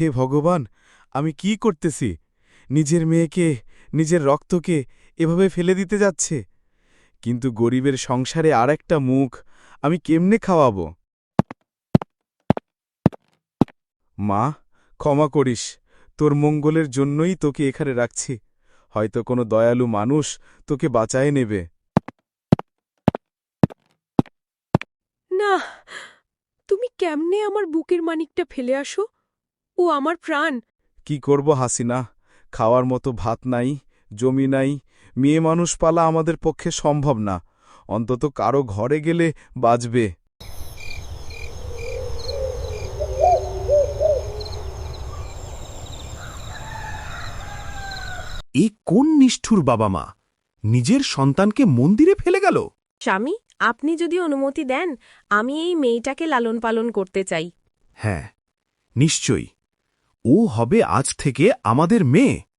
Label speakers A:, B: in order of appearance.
A: হে ভগবান, আমি কি করতেছি? নিজের মেয়েকে, নিজের রক্তকে এভাবে ফেলে দিতে যাচ্ছে। কিন্তু গরিবের সংসারে আর একটা মুখ আমি কেমনে খাওয়াবো? মা, ক্ষমা করিস, তোর মঙ্গলের জন্যই তোকে এখানে রাখছি। হয়তো কোনো দয়ালু মানুষ তোকে বাঁচায়ে নেবে।
B: না, তুমি কেমনে আমার বুকের মানিকটা ফেলে আসো? ও আমার প্রাণ।
A: কি করব হাসিনা, খাওয়ার মতো ভাত নাই, জমি নাই, মেয়ে মানুষ পালা আমাদের পক্ষে সম্ভব না। অন্তত কারো ঘরে গেলে বাঁচবে।
C: এ কোন নিষ্ঠুর বাবা মা নিজের সন্তানকে মন্দিরে ফেলে গেল?
B: স্বামী, আপনি যদি অনুমতি দেন, আমি এই মেয়েটাকে লালন পালন করতে চাই।
C: হ্যাঁ, নিশ্চয়ই। ও হবে আজ থেকে আমাদের মেয়ে।